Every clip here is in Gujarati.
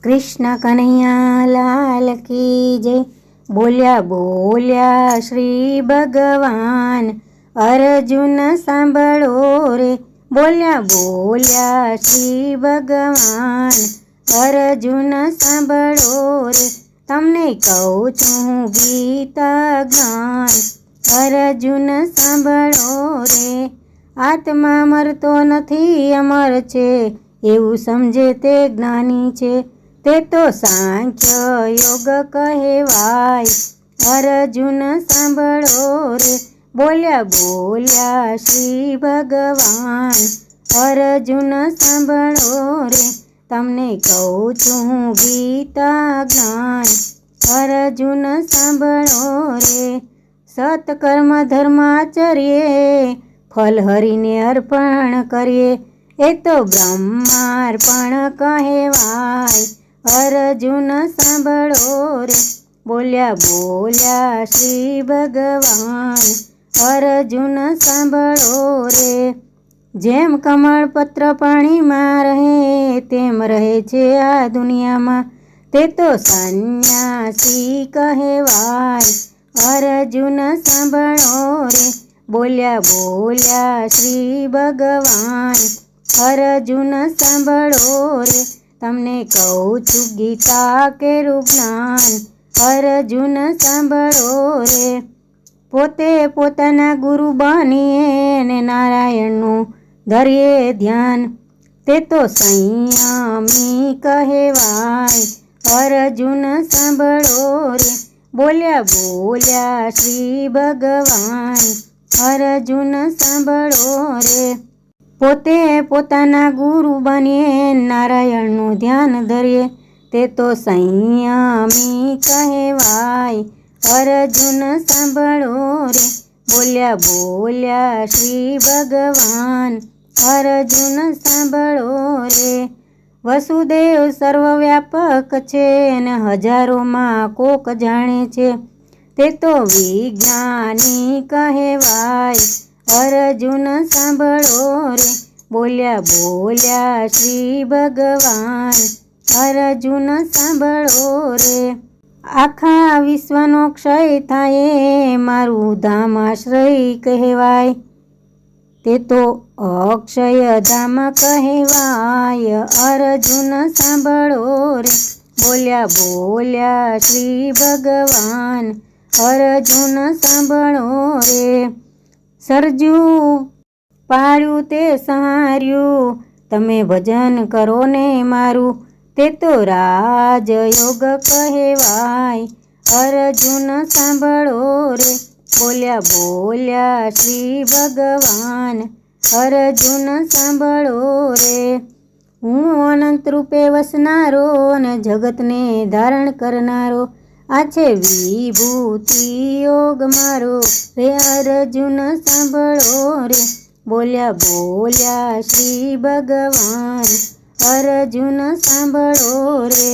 कृष्ण कन्हैया लाल की जय। बोल्या बोल्या श्री भगवान। अर्जुन सांभळो रे, बोल्या बोल्या श्री भगवान। अर्जुन सांभळो रे, तमने कहूं छुं गीता ज्ञान। अर्जुन सांभळो रे, आत्मा मरतो નથી અમર છે, એવું સમજે તે જ્ઞાની છે, તે તો સાંખ્ય યોગ કહેવાય। અર્જુન સાંભળો રે, બોલ્યા બોલ્યા શ્રી ભગવાન। અર્જુન સાંભળો રે, તમને કહું છું ગીતા જ્ઞાન। અર્જુન સાંભળો રે, સત્કર્મ ધર્મ આચરીએ, ફલ હરિને અર્પણ કરીએ, એ તો બ્રહ્માર્પણ કહેવાય। અર્જુન સાંભળો રે, બોલ્યા બોલ્યા શ્રી ભગવાન। અર્જુન સાંભળો રે, જેમ કમળ પત્ર પાણીમાં રહે, તેમ રહે છે આ દુનિયામાં, તે તો સંન્યાસી કહેવાય। અર્જુન સાંભળો રે, બોલ્યા બોલ્યા શ્રી ભગવાન। અર્જુન સાંભળો રે, તમને કહું છું ગીતા કેરું જ્ઞાન। અર્જુન સાંભળો રે, પોતે પોતાના ગુરુ બનીએ ને નારાયણનું ધરીએ ધ્યાન, તે તો સંયમી કહેવાય। અર્જુન સાંભળો રે, બોલ્યા બોલ્યા શ્રી ભગવાન। અર્જુન સાંભળો રે, પોતે પોતાના ગુરુ બનીએ નારાયણનું ધ્યાન ધરીએ, તે તો સંયમી કહેવાય। અર્જુન સાંભળો રે, બોલ્યા બોલ્યા શ્રી ભગવાન। અર્જુન સાંભળો રે, વસુદેવ સર્વવ્યાપક છે ને હજારોમાં કોક જાણે છે, તે તો વિજ્ઞાની કહેવાય। અર્જુન સાંભળો રે, બોલ્યા બોલ્યા શ્રી ભગવાન। અર્જુન સાંભળો રે, આખા વિશ્વનો ક્ષય થાય, મારું ધામ આશ્રય કહેવાય, તે તો અક્ષય ધામ કહેવાય। અર્જુન સાંભળો રે, બોલ્યા બોલ્યા શ્રી ભગવાન। અર્જુન સાંભળો રે, સરજુ પાડ્યું તે સહાર્યું, તમે ભજન કરો ને મારું, તે તો રાજયોગ કહેવાય। અર્જુન સાંભળો રે, બોલ્યા બોલ્યા શ્રી ભગવાન। અર્જુન સાંભળો રે, હું અનંત રૂપે વસનારો ને જગતને ધારણ કરનારો, આ છે વિભૂતિ યોગ મારો રે। અર્જુન સાંભળો રે, બોલ્યા બોલ્યા શ્રી ભગવાન। અર્જુન સાંભળો રે,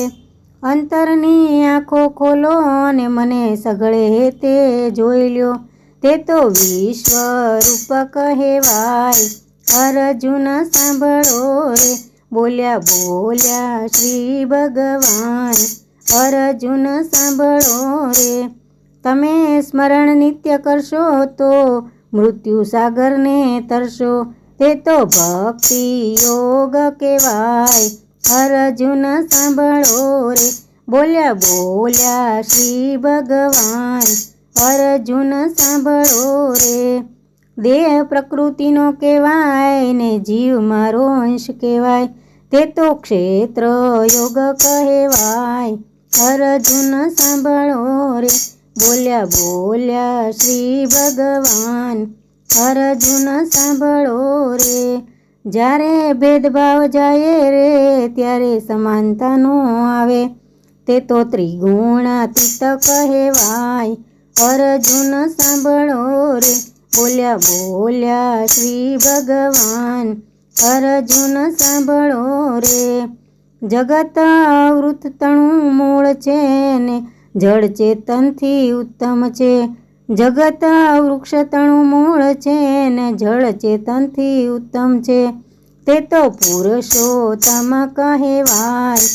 અંતરની આંખો ખોલો ને મને સઘળે તે જોઈ લ્યો, તે તો વિશ્વરૂપ કહેવાય। અર્જુન સાંભળો રે, બોલ્યા બોલ્યા શ્રી ભગવાન। અર્જુન સાંભળો રે, તમે સ્મરણ નિત્ય કરશો તો મૃત્યુ સાગરને તરશો, તે તો ભક્તિ યોગ કહેવાય। અર્જુન સાંભળો રે, બોલ્યા બોલ્યા શ્રી ભગવાન। અર્જુન સાંભળો રે, દેહ પ્રકૃતિનો કહેવાય ને જીવ મારો અંશ કહેવાય, તે તો ક્ષેત્ર યોગ કહેવાય। અર્જુન સાંભળો રે, બોલ્યા બોલ્યા શ્રી ભગવાન। અર્જુન સાંભળો રે, જ્યારે ભેદભાવ જાય રે, ત્યારે સમાનતાનો આવે, તે તો ત્રિગુણાતીત કહેવાય। અર્જુન સાંભળો રે, બોલ્યા બોલ્યા શ્રી ભગવાન। અર્જુન સાંભળો રે, જગત અવૃત તણું મૂળ છે ને જળ ચેતનથી ઉત્તમ છે, જગત વૃક્ષ તણું મૂળ છે ને જળ ચેતનથી ઉત્તમ છે, તે તો પુરુષોત્તમ કહેવાય।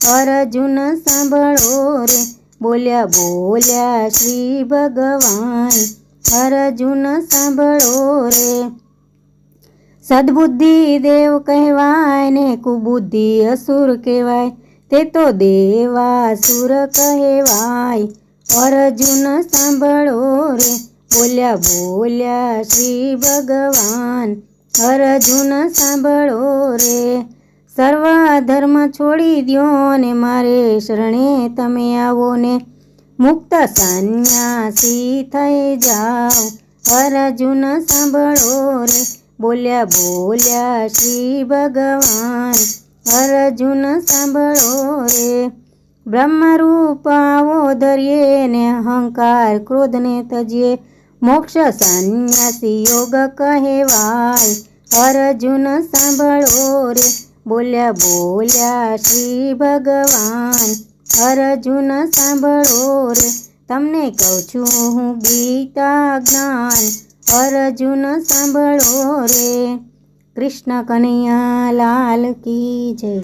અર્જુન સાંભળો રે, બોલ્યા બોલ્યા શ્રી ભગવાન. અર્જુન સાંભળો રે. સદબુદ્ધિ દેવ કહેવાય ને કુબુદ્ધિ અસુર કહેવાય, તે તો દેવાસુર કહેવાય. અર્જુન સાંભળો રે, બોલ્યા બોલ્યા શ્રી ભગવાન. અર્જુન સાંભળો રે. સર્વ ધર્મ છોડી દ્યો ને મારે શરણે તમે આવો ને, મુક્ત સંન્યાસી થઈ જાઓ. અર્જુન સાંભળો રે, બોલ્યા બોલ્યા શ્રી ભગવાન. અર્જુન સાંભળો રે. બ્રહ્મરૂપ આવો ધરીએ ને અહંકાર ક્રોધને તજીએ, મોક્ષ સંન્યાસી યોગ કહેવાય. અર્જુન સાંભળો રે, બોલ્યા બોલ્યા શ્રી ભગવાન. અર્જુન સાંભળો રે, તમને કહું છું હું ગીતા જ્ઞાન. અર્જુન સાંભળો રે. કૃષ્ણ કનૈયા લાલ કી જય.